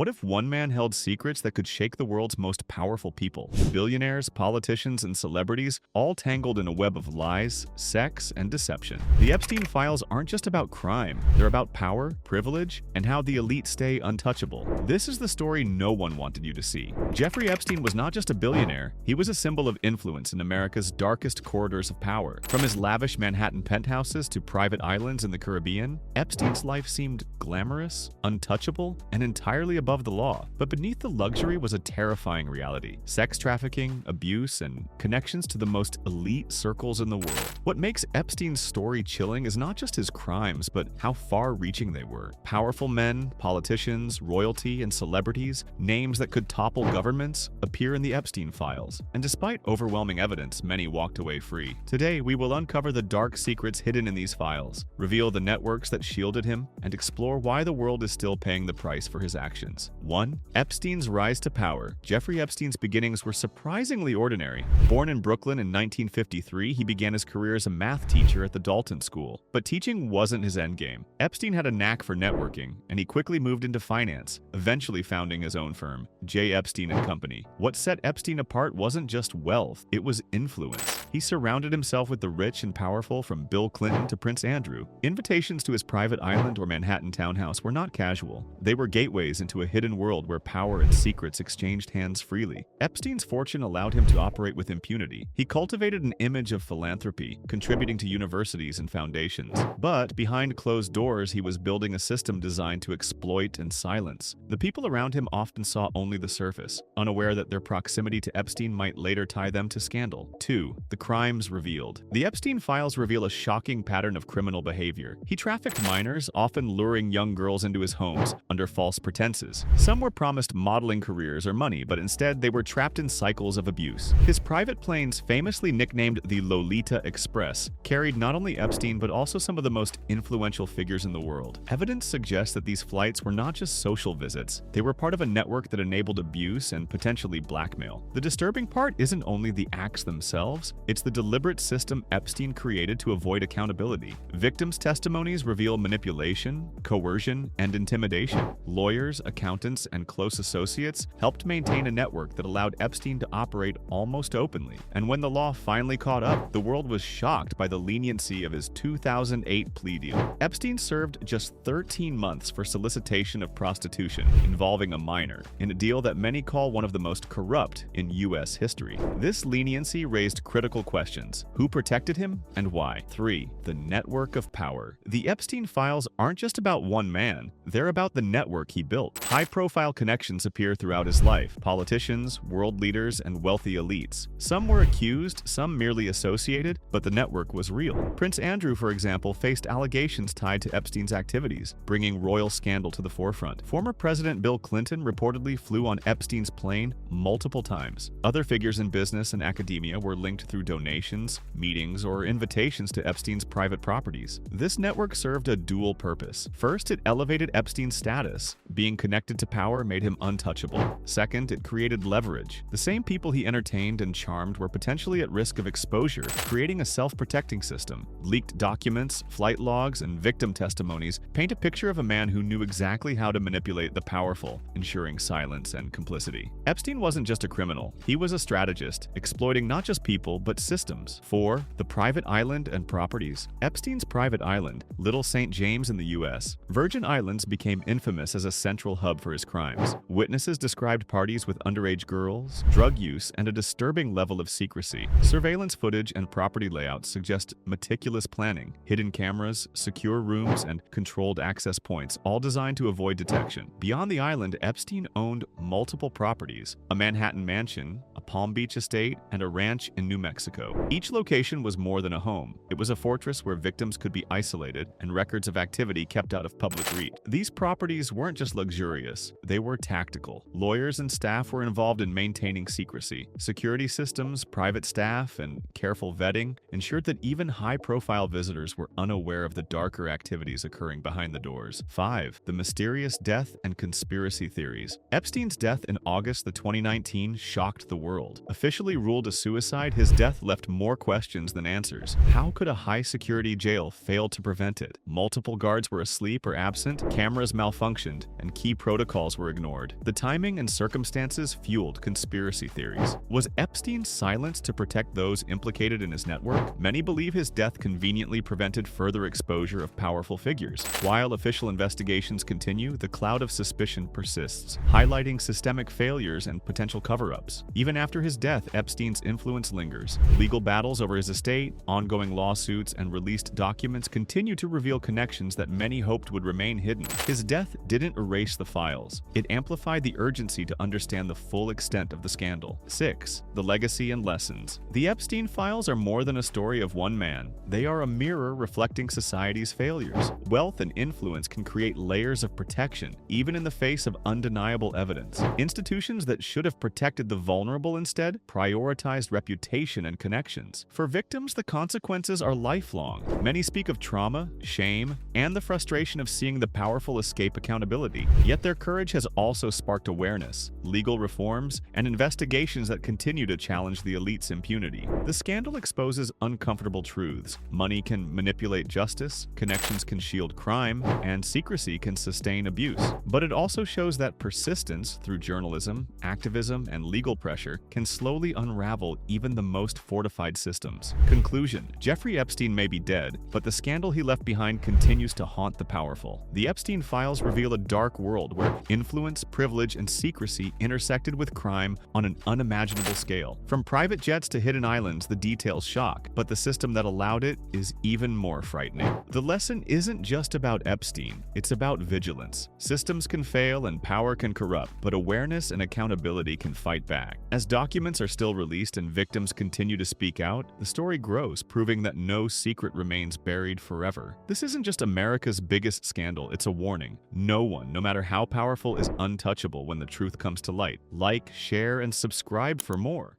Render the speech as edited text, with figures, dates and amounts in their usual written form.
What if one man held secrets that could shake the world's most powerful people? Billionaires, politicians, and celebrities, all tangled in a web of lies, sex, and deception. The Epstein files aren't just about crime. They're about power, privilege, and how the elite stay untouchable. This is the story no one wanted you to see. Jeffrey Epstein was not just a billionaire, he was a symbol of influence in America's darkest corridors of power. From his lavish Manhattan penthouses to private islands in the Caribbean, Epstein's life seemed glamorous, untouchable, and entirely above the law. But beneath the luxury was a terrifying reality: sex trafficking, abuse, and connections to the most elite circles in the world. What makes Epstein's story chilling is not just his crimes, but how far-reaching they were. Powerful men, politicians, royalty, and celebrities, names that could topple governments, appear in the Epstein files. And despite overwhelming evidence, many walked away free. Today, we will uncover the dark secrets hidden in these files, reveal the networks that shielded him, and explore why the world is still paying the price for his actions. 1. Epstein's rise to power. Jeffrey Epstein's beginnings were surprisingly ordinary. Born in Brooklyn in 1953, he began his career as a math teacher at the Dalton School. But teaching wasn't his endgame. Epstein had a knack for networking, and he quickly moved into finance, eventually founding his own firm, J. Epstein & Company. What set Epstein apart wasn't just wealth, it was influence. He surrounded himself with the rich and powerful, from Bill Clinton to Prince Andrew. Invitations to his private island or Manhattan townhouse were not casual. They were gateways into a hidden world where power and secrets exchanged hands freely. Epstein's fortune allowed him to operate with impunity. He cultivated an image of philanthropy, contributing to universities and foundations. But behind closed doors, he was building a system designed to exploit and silence. The people around him often saw only the surface, unaware that their proximity to Epstein might later tie them to scandal. 2. The crimes revealed. The Epstein files reveal a shocking pattern of criminal behavior. He trafficked minors, often luring young girls into his homes under false pretenses. Some were promised modeling careers or money, but instead they were trapped in cycles of abuse. His private planes, famously nicknamed the Lolita Express, carried not only Epstein but also some of the most influential figures in the world. Evidence suggests that these flights were not just social visits. They were part of a network that enabled abuse and potentially blackmail. The disturbing part isn't only the acts themselves, it's the deliberate system Epstein created to avoid accountability. Victims' testimonies reveal manipulation, coercion, and intimidation. Lawyers, accountants, and close associates helped maintain a network that allowed Epstein to operate almost openly. And when the law finally caught up, the world was shocked by the leniency of his 2008 plea deal. Epstein served just 13 months for solicitation of prostitution involving a minor, in a deal that many call one of the most corrupt in U.S. history. This leniency raised critical questions: who protected him and why? 3. The network of power. The Epstein files aren't just about one man, they're about the network he built. High-profile connections appear throughout his life: politicians, world leaders, and wealthy elites. Some were accused, some merely associated, but the network was real. Prince Andrew, for example, faced allegations tied to Epstein's activities, bringing royal scandal to the forefront. Former President Bill Clinton reportedly flew on Epstein's plane multiple times. Other figures in business and academia were linked through donations, meetings, or invitations to Epstein's private properties. This network served a dual purpose. First, it elevated Epstein's status. Being connected to power made him untouchable. Second, it created leverage. The same people he entertained and charmed were potentially at risk of exposure, creating a self-protecting system. Leaked documents, flight logs, and victim testimonies paint a picture of a man who knew exactly how to manipulate the powerful, ensuring silence and complicity. Epstein wasn't just a criminal, he was a strategist, exploiting not just people but systems. 4. The private island and properties. Epstein's private island, Little St. James in the U.S. Virgin Islands became infamous as a central hub for his crimes. Witnesses described parties with underage girls, drug use, and a disturbing level of secrecy. Surveillance footage and property layouts suggest meticulous planning: hidden cameras, secure rooms, and controlled access points, all designed to avoid detection. Beyond the island, Epstein owned multiple properties: a Manhattan mansion, a Palm Beach estate, and a ranch in New Mexico. Each location was more than a home. It was a fortress where victims could be isolated and records of activity kept out of public reach. These properties weren't just luxurious, they were tactical. Lawyers and staff were involved in maintaining secrecy. Security systems, private staff, and careful vetting ensured that even high-profile visitors were unaware of the darker activities occurring behind the doors. 5. The mysterious death and conspiracy theories. Epstein's death in August 2019 shocked the world. Officially ruled a suicide, his death left more questions than answers. How could a high-security jail fail to prevent it? Multiple guards were asleep or absent, cameras malfunctioned, and key protocols were ignored. The timing and circumstances fueled conspiracy theories. Was Epstein silenced to protect those implicated in his network? Many believe his death conveniently prevented further exposure of powerful figures. While official investigations continue, the cloud of suspicion persists, highlighting systemic failures and potential cover-ups. Even after his death, Epstein's influence lingers. Legal battles over his estate, ongoing lawsuits, and released documents continue to reveal connections that many hoped would remain hidden. His death didn't erase the files. It amplified the urgency to understand the full extent of the scandal. 6. The legacy and lessons. The Epstein files are more than a story of one man. They are a mirror reflecting society's failures. Wealth and influence can create layers of protection, even in the face of undeniable evidence. Institutions that should have protected the vulnerable instead prioritized reputation and connections. For victims, the consequences are lifelong. Many speak of trauma, shame, and the frustration of seeing the powerful escape accountability. Yet their courage has also sparked awareness, legal reforms, and investigations that continue to challenge the elite's impunity. The scandal exposes uncomfortable truths. Money can manipulate justice, connections can shield crime, and secrecy can sustain abuse. But it also shows that persistence through journalism, activism, and legal pressure can slowly unravel even the most fortified systems. Conclusion: Jeffrey Epstein may be dead, but the scandal he left behind continues to haunt the powerful. The Epstein files reveal a dark world where influence, privilege, and secrecy intersected with crime on an unimaginable scale. From private jets to hidden islands, the details shock, but the system that allowed it is even more frightening. The lesson isn't just about Epstein, it's about vigilance. Systems can fail and power can corrupt, but awareness and accountability can fight back. As documents are still released and victims continue to speak out, the story grows, proving that no secret remains buried forever. This isn't just America's biggest scandal, it's a warning. No one, no matter how powerful, is untouchable when the truth comes to light. Like, share, and subscribe for more.